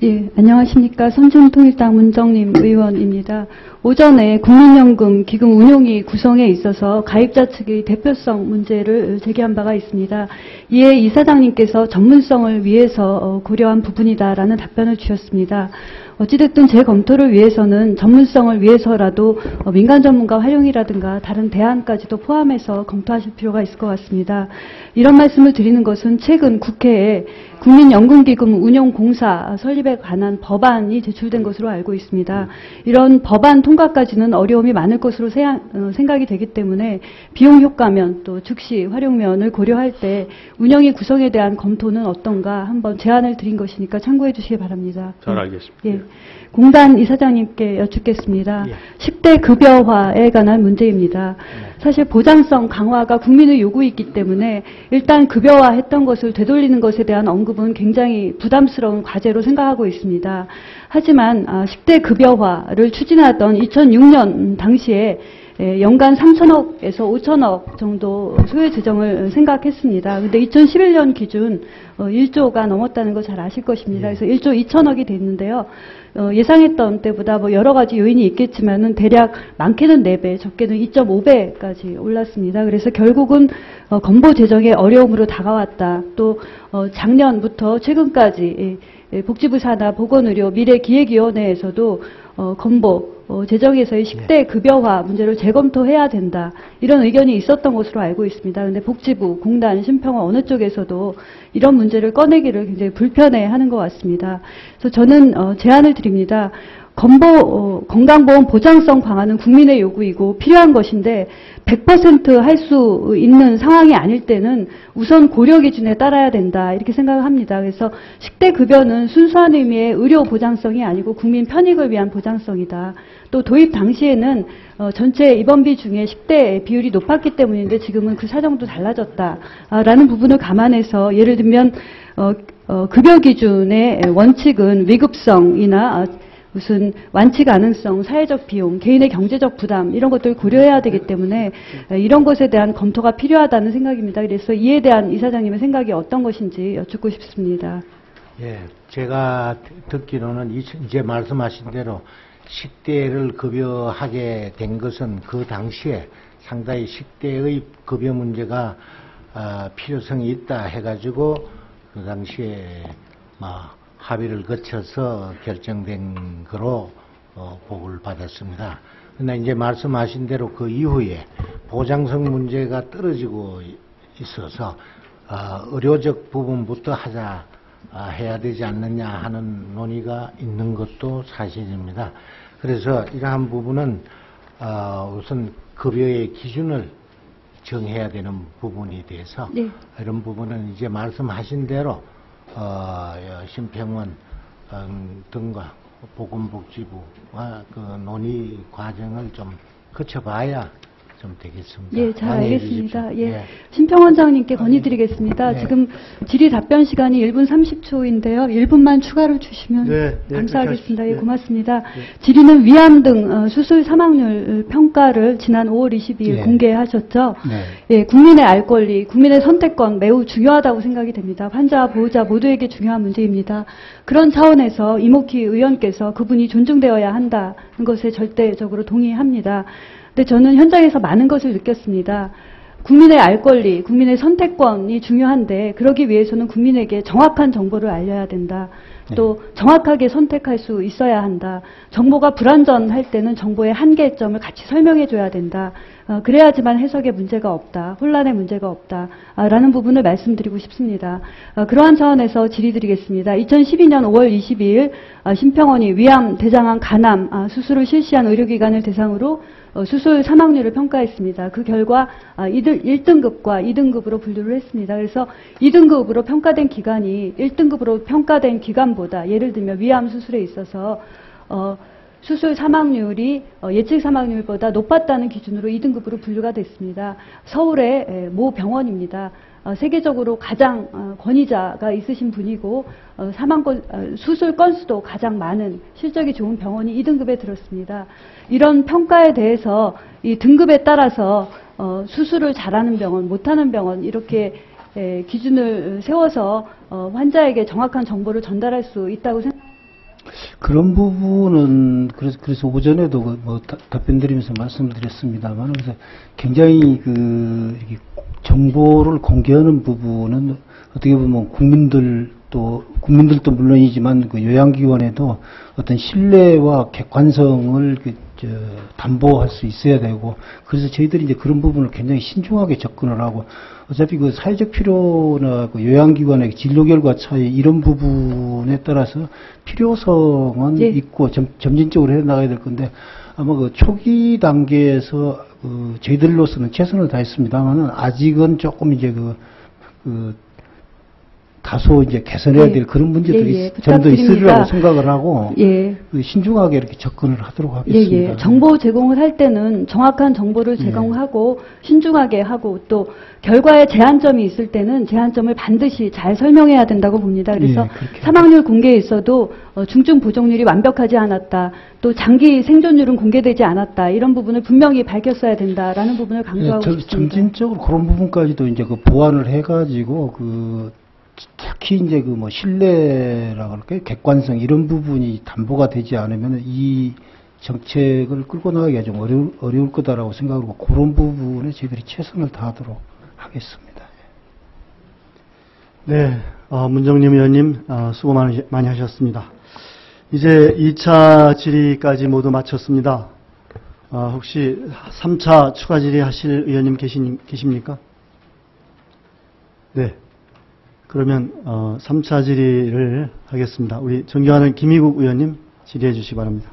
예, 안녕하십니까. 선진통일당 문정림 의원입니다. 오전에 국민연금 기금 운용위 구성에 있어서 가입자 측의 대표성 문제를 제기한 바가 있습니다. 이에 이사장님께서 전문성을 위해서 고려한 부분이다라는 답변을 주셨습니다. 어찌됐든 재검토를 위해서는 전문성을 위해서라도 민간 전문가 활용이라든가 다른 대안까지도 포함해서 검토하실 필요가 있을 것 같습니다. 이런 말씀을 드리는 것은 최근 국회에 국민연금기금 운용공사 설립에 관한 법안이 제출된 것으로 알고 있습니다. 이런 법안 통과까지는 어려움이 많을 것으로 생각이 되기 때문에 비용 효과면 또 즉시 활용면을 고려할 때 운영위 구성에 대한 검토는 어떤가 한번 제안을 드린 것이니까 참고해 주시기 바랍니다. 잘 알겠습니다. 예. 공단 이사장님께 여쭙겠습니다. 예. 10대 급여화에 관한 문제입니다. 사실 보장성 강화가 국민의 요구이기 때문에 일단 급여화했던 것을 되돌리는 것에 대한 언급은 굉장히 부담스러운 과제로 생각하고 있습니다. 하지만 10대 급여화를 추진하던 2006년 당시에 연간 3천억에서 5천억 정도 소요 재정을 생각했습니다. 근데 2011년 기준 1조가 넘었다는 거 잘 아실 것입니다. 그래서 1조 2천억이 됐는데요. 예상했던 때보다 뭐 여러 가지 요인이 있겠지만은 대략 많게는 4배, 적게는 2.5배까지 올랐습니다. 그래서 결국은 건보 재정의 어려움으로 다가왔다. 또 작년부터 최근까지 복지부 산하 보건의료 미래기획위원회에서도 건보 재정에서의 10대 급여화 문제를 재검토해야 된다. 이런 의견이 있었던 것으로 알고 있습니다. 그런데 복지부, 공단, 심평원 어느 쪽에서도 이런 문제를 꺼내기를 굉장히 불편해하는 것 같습니다. 그래서 저는 제안을 드립니다. 건강보험 보장성 강화는 국민의 요구이고 필요한 것인데 100% 할 수 있는 상황이 아닐 때는 우선 고려 기준에 따라야 된다 이렇게 생각을 합니다. 그래서 10대 급여는 순수한 의미의 의료 보장성이 아니고 국민 편익을 위한 보장성이다. 또 도입 당시에는 전체 입원비 중에 10대 비율이 높았기 때문인데 지금은 그 사정도 달라졌다라는 부분을 감안해서 예를 들면 급여 기준의 원칙은 위급성이나 무슨 완치 가능성, 사회적 비용, 개인의 경제적 부담 이런 것들을 고려해야 되기 때문에 이런 것에 대한 검토가 필요하다는 생각입니다. 그래서 이에 대한 이사장님의 생각이 어떤 것인지 여쭙고 싶습니다. 예, 제가 듣기로는 이제 말씀하신 대로 10대를 급여하게 된 것은 그 당시에 상당히 10대의 급여 문제가 필요성이 있다 해가지고 그 당시에 합의를 거쳐서 결정된 거로 보고를 받았습니다. 그런데 이제 말씀하신 대로 그 이후에 보장성 문제가 떨어지고 있어서 의료적 부분부터 해야 되지 않느냐 하는 논의가 있는 것도 사실입니다. 그래서 이러한 부분은 우선 급여의 기준을 정해야 되는 부분이 돼서 네. 이런 부분은 이제 말씀하신 대로 심평원 등과 보건복지부와 그 논의 과정을 좀 거쳐봐야 좀 되겠습니다. 예, 잘 알겠습니다. 예. 예. 심평원장님께 건의드리겠습니다. 네. 지금 질의 답변 시간이 1분 30초인데요. 1분만 추가로 주시면 네, 감사하겠습니다. 네. 예, 고맙습니다. 네. 질의는 위암 등 수술 사망률 평가를 지난 5월 22일 네. 공개하셨죠. 네. 예, 국민의 알 권리, 국민의 선택권 매우 중요하다고 생각이 됩니다. 환자와 보호자 모두에게 중요한 문제입니다. 그런 차원에서 이목희 의원께서 그분이 존중되어야 한다는 것에 절대적으로 동의합니다. 근데 저는 현장에서 많은 것을 느꼈습니다. 국민의 알 권리, 국민의 선택권이 중요한데 그러기 위해서는 국민에게 정확한 정보를 알려야 된다. 또 정확하게 선택할 수 있어야 한다. 정보가 불완전할 때는 정보의 한계점을 같이 설명해 줘야 된다. 그래야지만 해석에 문제가 없다. 혼란에 문제가 없다. 라는 부분을 말씀드리고 싶습니다. 그러한 차원에서 질의드리겠습니다. 2012년 5월 22일 심평원이 위암, 대장암, 간암 수술을 실시한 의료기관을 대상으로 수술 사망률을 평가했습니다. 그 결과 1등급과 2등급으로 분류를 했습니다. 그래서 2등급으로 평가된 기관이 1등급으로 평가된 기관보다 예를 들면 위암 수술에 있어서 수술 사망률이 예측 사망률보다 높았다는 기준으로 2등급으로 분류가 됐습니다. 서울의 모 병원입니다. 세계적으로 가장 권위자가 있으신 분이고 수술 건수도 가장 많은 실적이 좋은 병원이 2등급에 들었습니다. 이런 평가에 대해서 이 등급에 따라서 수술을 잘하는 병원, 못하는 병원 이렇게 기준을 세워서 환자에게 정확한 정보를 전달할 수 있다고 생각합니다. 그런 부분은 그래서 오전에도 뭐 답변 드리면서 말씀드렸습니다만, 그래서 굉장히 이게 정보를 공개하는 부분은 어떻게 보면 국민들도 물론이지만 그 요양기관에도 어떤 신뢰와 객관성을 담보할 수 있어야 되고, 그래서 저희들이 이제 그런 부분을 굉장히 신중하게 접근을 하고, 어차피 그 사회적 필요나 그 요양기관의 진료 결과 차이 이런 부분에 따라서 필요성은 예. 있고 점진적으로 해 나가야 될 건데, 아마 그 초기 단계에서 저희들로서는 최선을 다했습니다만은 아직은 조금 이제 다소 이제 개선해야 예. 될 그런 문제들이 예, 예. 좀 더 있으리라고 부탁드립니다. 생각을 하고, 예. 신중하게 이렇게 접근을 하도록 예, 하겠습니다. 예. 정보 제공을 할 때는 정확한 정보를 제공하고 신중하게 하고 또 결과에 제한점이 있을 때는 제한점을 반드시 잘 설명해야 된다고 봅니다. 그래서 예, 그렇게. 사망률 공개에 있어도 중증 보존율이 완벽하지 않았다. 또 장기 생존율은 공개되지 않았다. 이런 부분을 분명히 밝혔어야 된다라는 부분을 강조하고 싶습니다. 점진적으로 그런 부분까지도 이제 보완을 해가지고 특히 이제 신뢰라 그럴까요? 객관성 이런 부분이 담보가 되지 않으면 이 정책을 끌고 나가기가 좀 어려울 거다라고 생각하고, 그런 부분에 저희들이 최선을 다하도록 하겠습니다. 네, 문정림 의원님 수고 많이 하셨습니다. 이제 2차 질의까지 모두 마쳤습니다. 혹시 3차 추가 질의하실 의원님 계십니까? 네. 그러면 3차 질의를 하겠습니다. 우리 존경하는 김희국 의원님 질의해 주시기 바랍니다.